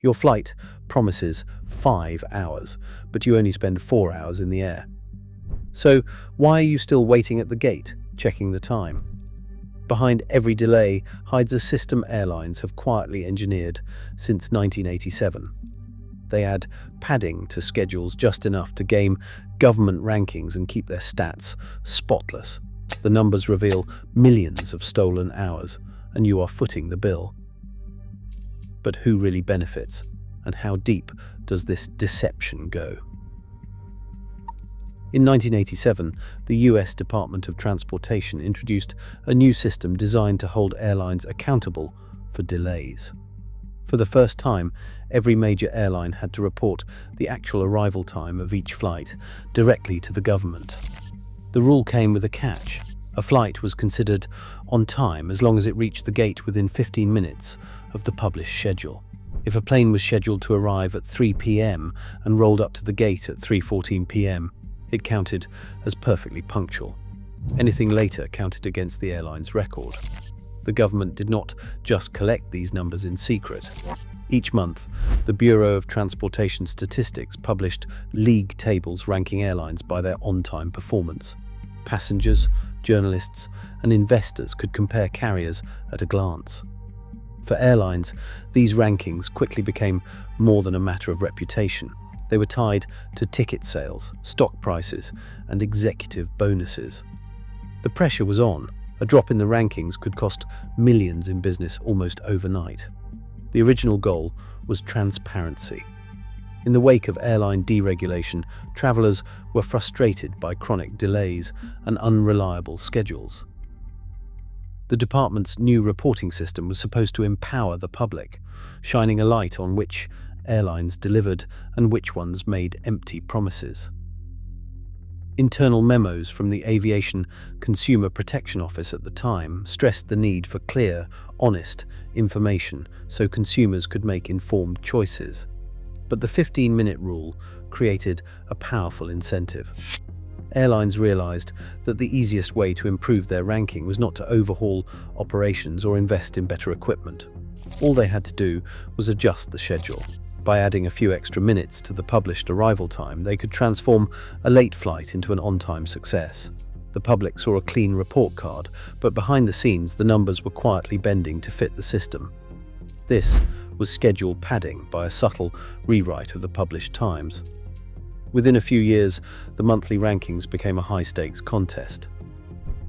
Your flight promises 5 hours, but you only spend 4 hours in the air. So why are you still waiting at the gate, checking the time? Behind every delay hides a system airlines have quietly engineered since 1987. They add padding to schedules just enough to game government rankings and keep their stats spotless. The numbers reveal millions of stolen hours, and you are footing the bill. But who really benefits, and how deep does this deception go? In 1987, the US Department of Transportation introduced a new system designed to hold airlines accountable for delays. For the first time, every major airline had to report the actual arrival time of each flight directly to the government. The rule came with a catch. A flight was considered on time as long as it reached the gate within 15 minutes of the published schedule. If a plane was scheduled to arrive at 3 p.m. and rolled up to the gate at 3:14 p.m., it counted as perfectly punctual. Anything later counted against the airline's record. The government did not just collect these numbers in secret. Each month, the Bureau of Transportation Statistics published league tables ranking airlines by their on-time performance. Passengers, journalists, and investors could compare carriers at a glance. For airlines, these rankings quickly became more than a matter of reputation. They were tied to ticket sales, stock prices, and executive bonuses. The pressure was on. A drop in the rankings could cost millions in business almost overnight. The original goal was transparency. In the wake of airline deregulation, travelers were frustrated by chronic delays and unreliable schedules. The department's new reporting system was supposed to empower the public, shining a light on which airlines delivered and which ones made empty promises. Internal memos from the Aviation Consumer Protection Office at the time stressed the need for clear, honest information so consumers could make informed choices. But the 15-minute rule created a powerful incentive. Airlines realized that the easiest way to improve their ranking was not to overhaul operations or invest in better equipment. All they had to do was adjust the schedule. By adding a few extra minutes to the published arrival time, they could transform a late flight into an on-time success. The public saw a clean report card, but behind the scenes, the numbers were quietly bending to fit the system. This was schedule padding by a subtle rewrite of the published times. Within a few years, the monthly rankings became a high-stakes contest.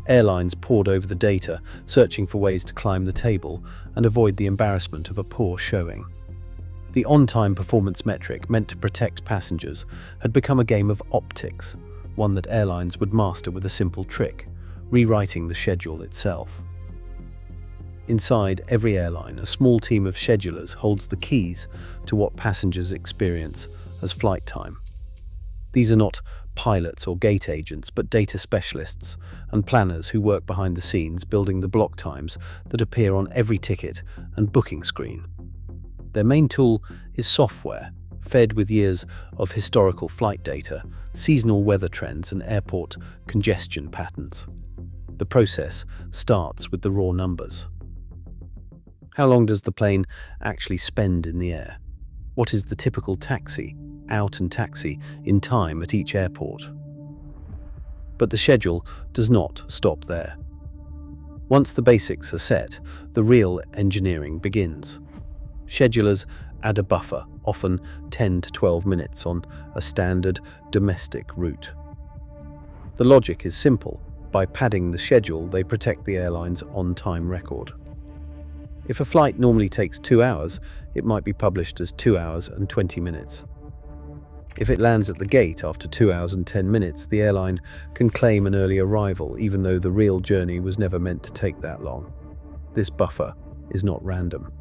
Airlines pored over the data, searching for ways to climb the table and avoid the embarrassment of a poor showing. The on-time performance metric, meant to protect passengers, had become a game of optics, one that airlines would master with a simple trick, rewriting the schedule itself. Inside every airline, a small team of schedulers holds the keys to what passengers experience as flight time. These are not pilots or gate agents, but data specialists and planners who work behind the scenes, building the block times that appear on every ticket and booking screen. Their main tool is software, fed with years of historical flight data, seasonal weather trends, and airport congestion patterns. The process starts with the raw numbers. How long does the plane actually spend in the air? What is the typical taxi, out and taxi, in time at each airport? But the schedule does not stop there. Once the basics are set, the real engineering begins. Schedulers add a buffer, often 10 to 12 minutes on a standard domestic route. The logic is simple. By padding the schedule, they protect the airline's on-time record. If a flight normally takes 2 hours, it might be published as 2 hours and 20 minutes. If it lands at the gate after 2 hours and 10 minutes, the airline can claim an early arrival, even though the real journey was never meant to take that long. This buffer is not random.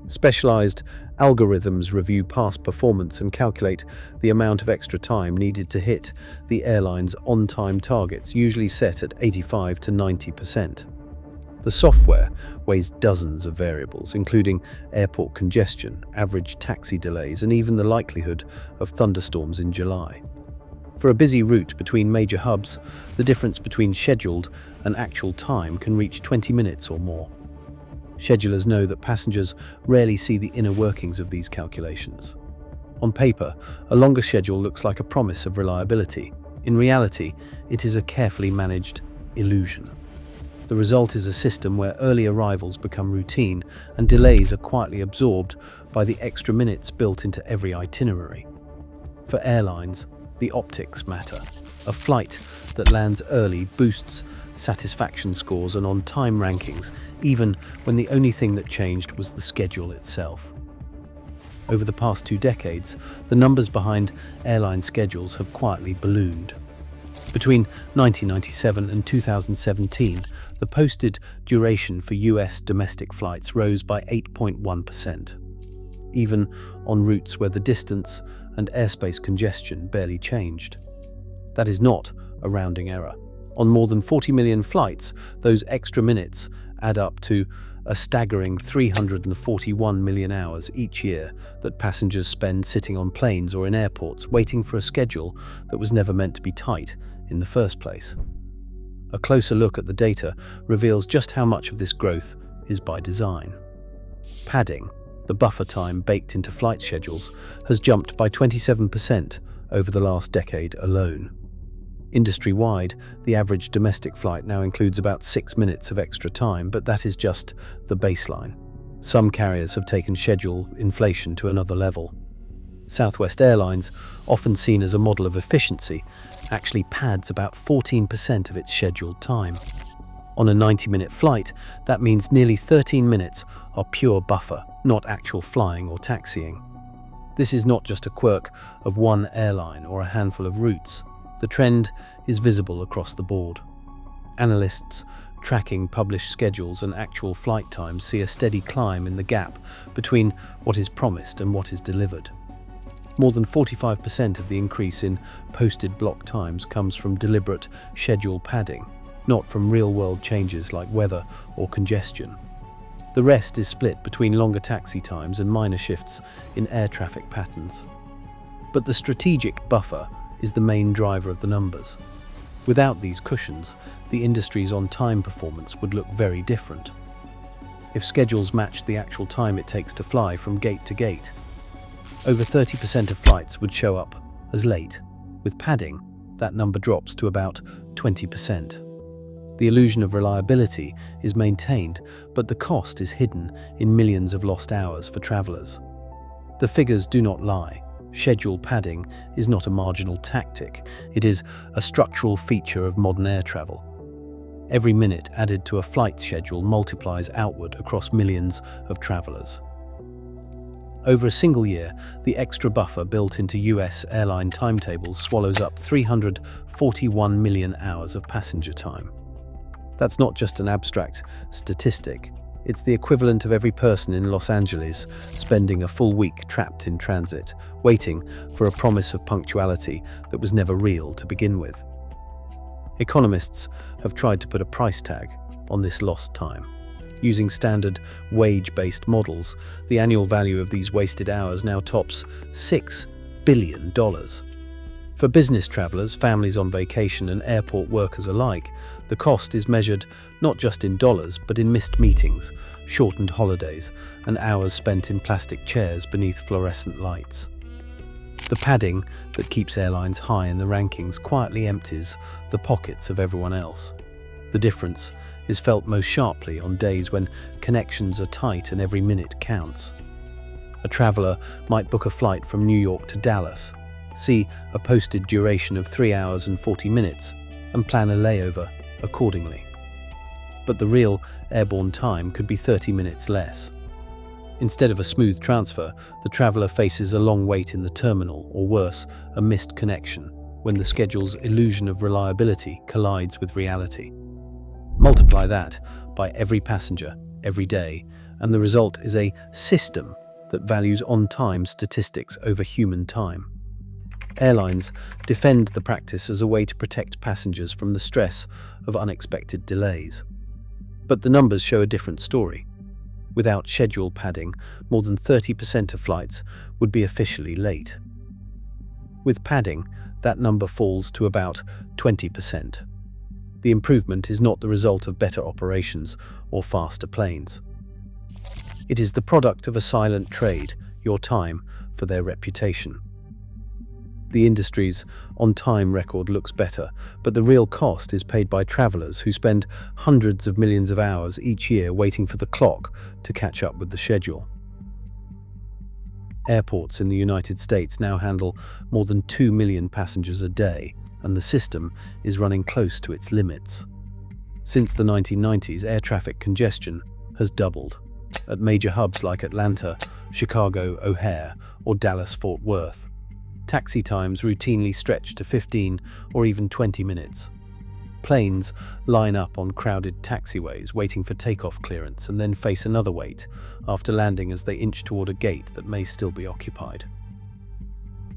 Specialized algorithms review past performance and calculate the amount of extra time needed to hit the airline's on-time targets, usually set at 85 to 90%. The software weighs dozens of variables, including airport congestion, average taxi delays, and even the likelihood of thunderstorms in July. For a busy route between major hubs, the difference between scheduled and actual time can reach 20 minutes or more. Schedulers know that passengers rarely see the inner workings of these calculations. On paper, a longer schedule looks like a promise of reliability. In reality, it is a carefully managed illusion. The result is a system where early arrivals become routine and delays are quietly absorbed by the extra minutes built into every itinerary. For airlines, the optics matter. A flight that lands early boosts satisfaction scores and on-time rankings, even when the only thing that changed was the schedule itself. Over the past 2 decades, the numbers behind airline schedules have quietly ballooned. Between 1997 and 2017, the posted duration for US domestic flights rose by 8.1%, even on routes where the distance and airspace congestion barely changed. That is not a rounding error. On more than 40 million flights, those extra minutes add up to a staggering 341 million hours each year that passengers spend sitting on planes or in airports waiting for a schedule that was never meant to be tight in the first place. A closer look at the data reveals just how much of this growth is by design. Padding, the buffer time baked into flight schedules, has jumped by 27% over the last decade alone. Industry-wide, the average domestic flight now includes about 6 minutes of extra time, but that is just the baseline. Some carriers have taken schedule inflation to another level. Southwest Airlines, often seen as a model of efficiency, actually pads about 14% of its scheduled time. On a 90-minute flight, that means nearly 13 minutes are pure buffer, not actual flying or taxiing. This is not just a quirk of one airline or a handful of routes. The trend is visible across the board. Analysts tracking published schedules and actual flight times see a steady climb in the gap between what is promised and what is delivered. More than 45% of the increase in posted block times comes from deliberate schedule padding, not from real-world changes like weather or congestion. The rest is split between longer taxi times and minor shifts in air traffic patterns. But the strategic buffer is the main driver of the numbers. Without these cushions, the industry's on-time performance would look very different. If schedules matched the actual time it takes to fly from gate to gate, over 30% of flights would show up as late. With padding, that number drops to about 20%. The illusion of reliability is maintained, but the cost is hidden in millions of lost hours for travelers. The figures do not lie. Schedule padding is not a marginal tactic. It is a structural feature of modern air travel. Every minute added to a flight schedule multiplies outward across millions of travelers. Over a single year, the extra buffer built into US airline timetables swallows up 341 million hours of passenger time. That's not just an abstract statistic. It's the equivalent of every person in Los Angeles spending a full week trapped in transit, waiting for a promise of punctuality that was never real to begin with. Economists have tried to put a price tag on this lost time. Using standard wage-based models, the annual value of these wasted hours now tops $6 billion. For business travelers, families on vacation, and airport workers alike, the cost is measured not just in dollars, but in missed meetings, shortened holidays, and hours spent in plastic chairs beneath fluorescent lights. The padding that keeps airlines high in the rankings quietly empties the pockets of everyone else. The difference is felt most sharply on days when connections are tight and every minute counts. A traveler might book a flight from New York to Dallas, see a posted duration of 3 hours and 40 minutes, and plan a layover accordingly. But the real airborne time could be 30 minutes less. Instead of a smooth transfer, the traveler faces a long wait in the terminal, or worse, a missed connection, when the schedule's illusion of reliability collides with reality. Multiply that by every passenger, every day, and the result is a system that values on-time statistics over human time. Airlines defend the practice as a way to protect passengers from the stress of unexpected delays. But the numbers show a different story. Without schedule padding, more than 30% of flights would be officially late. With padding, that number falls to about 20%. The improvement is not the result of better operations or faster planes. It is the product of a silent trade, your time for their reputation. The industry's on-time record looks better, but the real cost is paid by travelers who spend hundreds of millions of hours each year waiting for the clock to catch up with the schedule. Airports in the United States now handle more than 2 million passengers a day, and the system is running close to its limits. Since the 1990s, air traffic congestion has doubled. At major hubs like Atlanta, Chicago, O'Hare, or Dallas-Fort Worth, taxi times routinely stretch to 15 or even 20 minutes. Planes line up on crowded taxiways waiting for takeoff clearance and then face another wait after landing as they inch toward a gate that may still be occupied.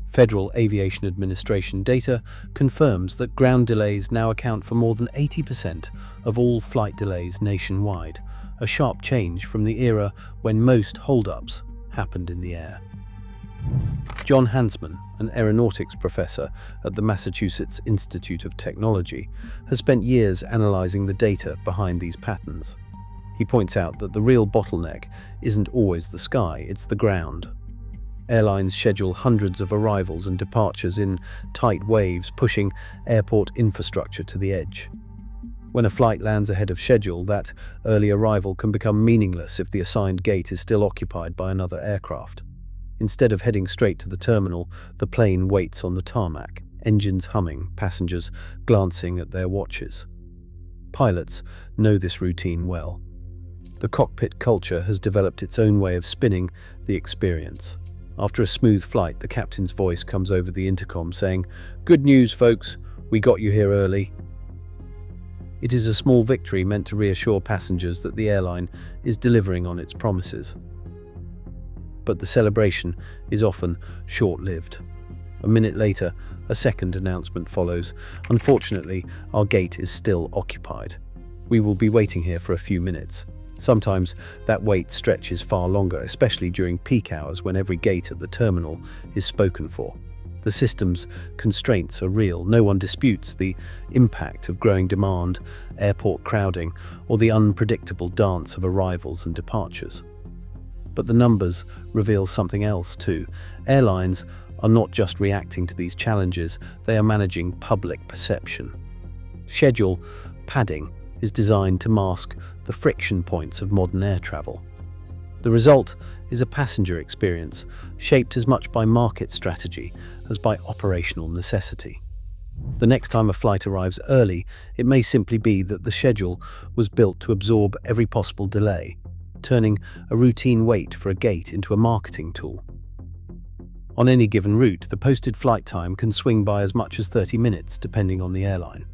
Federal Aviation Administration data confirms that ground delays now account for more than 80% of all flight delays nationwide, a sharp change from the era when most holdups happened in the air. John Hansman, an aeronautics professor at the Massachusetts Institute of Technology, has spent years analyzing the data behind these patterns. He points out that the real bottleneck isn't always the sky, it's the ground. Airlines schedule hundreds of arrivals and departures in tight waves, pushing airport infrastructure to the edge. When a flight lands ahead of schedule, that early arrival can become meaningless if the assigned gate is still occupied by another aircraft. Instead of heading straight to the terminal, the plane waits on the tarmac, engines humming, passengers glancing at their watches. Pilots know this routine well. The cockpit culture has developed its own way of spinning the experience. After a smooth flight, the captain's voice comes over the intercom saying, "Good news, folks, we got you here early." It is a small victory meant to reassure passengers that the airline is delivering on its promises. But the celebration is often short-lived. A minute later, a second announcement follows. "Unfortunately, our gate is still occupied. We will be waiting here for a few minutes." Sometimes that wait stretches far longer, especially during peak hours when every gate at the terminal is spoken for. The system's constraints are real. No one disputes the impact of growing demand, airport crowding, or the unpredictable dance of arrivals and departures. But the numbers reveal something else too. Airlines are not just reacting to these challenges, they are managing public perception. Schedule padding is designed to mask the friction points of modern air travel. The result is a passenger experience shaped as much by market strategy as by operational necessity. The next time a flight arrives early, it may simply be that the schedule was built to absorb every possible delay, turning a routine wait for a gate into a marketing tool. On any given route, the posted flight time can swing by as much as 30 minutes, depending on the airline.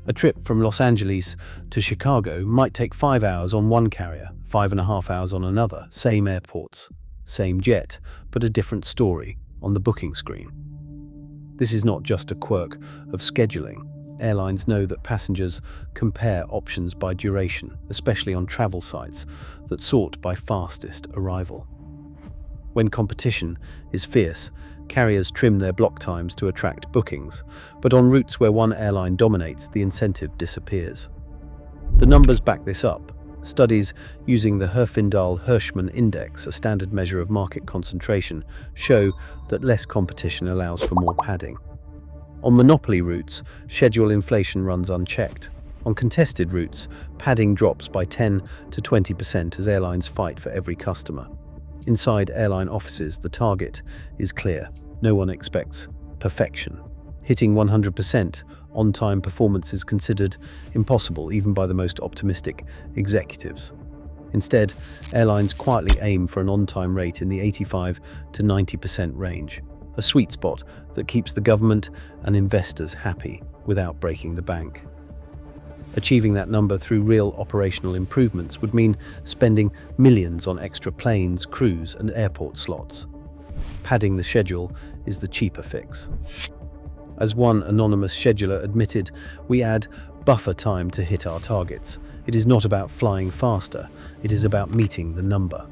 A trip from Los Angeles to Chicago might take 5 hours on one carrier, 5.5 hours on another, same airports, same jet, but a different story on the booking screen. This is not just a quirk of scheduling. Airlines know that passengers compare options by duration, especially on travel sites that sort by fastest arrival. When competition is fierce, carriers trim their block times to attract bookings, but on routes where one airline dominates, the incentive disappears. The numbers back this up. Studies using the Herfindahl-Hirschman Index, a standard measure of market concentration, show that less competition allows for more padding. On monopoly routes, schedule inflation runs unchecked. On contested routes, padding drops by 10 to 20% as airlines fight for every customer. Inside airline offices, the target is clear. No one expects perfection. Hitting 100% on-time performance is considered impossible even by the most optimistic executives. Instead, airlines quietly aim for an on-time rate in the 85 to 90% range, a sweet spot that keeps the government and investors happy without breaking the bank. Achieving that number through real operational improvements would mean spending millions on extra planes, crews, and airport slots. Padding the schedule is the cheaper fix. As one anonymous scheduler admitted, we add buffer time to hit our targets. It is not about flying faster, it is about meeting the number.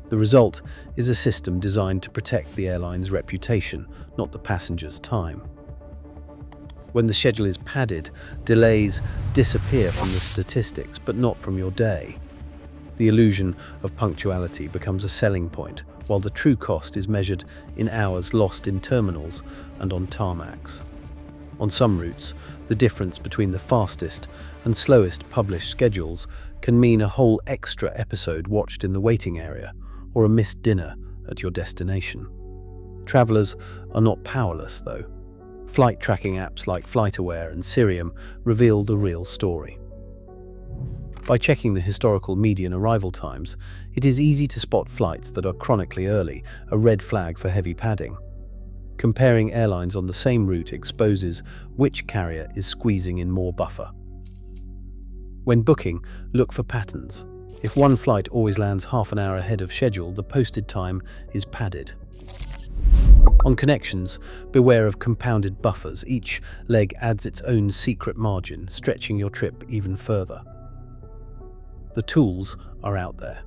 The result is a system designed to protect the airline's reputation, not the passenger's time. When the schedule is padded, delays disappear from the statistics, but not from your day. The illusion of punctuality becomes a selling point, while the true cost is measured in hours lost in terminals and on tarmacs. On some routes, the difference between the fastest and slowest published schedules can mean a whole extra episode watched in the waiting area or a missed dinner at your destination. Travelers are not powerless, though. Flight tracking apps like FlightAware and Cirium reveal the real story. By checking the historical median arrival times, it is easy to spot flights that are chronically early, a red flag for heavy padding. Comparing airlines on the same route exposes which carrier is squeezing in more buffer. When booking, look for patterns. If one flight always lands half an hour ahead of schedule, the posted time is padded. On connections, beware of compounded buffers. Each leg adds its own secret margin, stretching your trip even further. The tools are out there.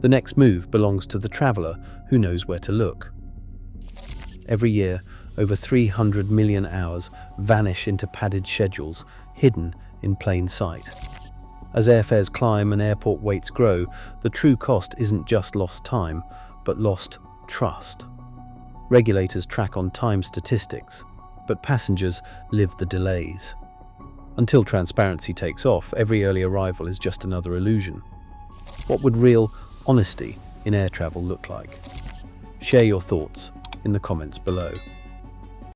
The next move belongs to the traveler who knows where to look. Every year, over 300 million hours vanish into padded schedules, hidden in plain sight. As airfares climb and airport waits grow, the true cost isn't just lost time, but lost trust. Regulators track on-time statistics, but passengers live the delays. Until transparency takes off, every early arrival is just another illusion. What would real honesty in air travel look like? Share your thoughts in the comments below.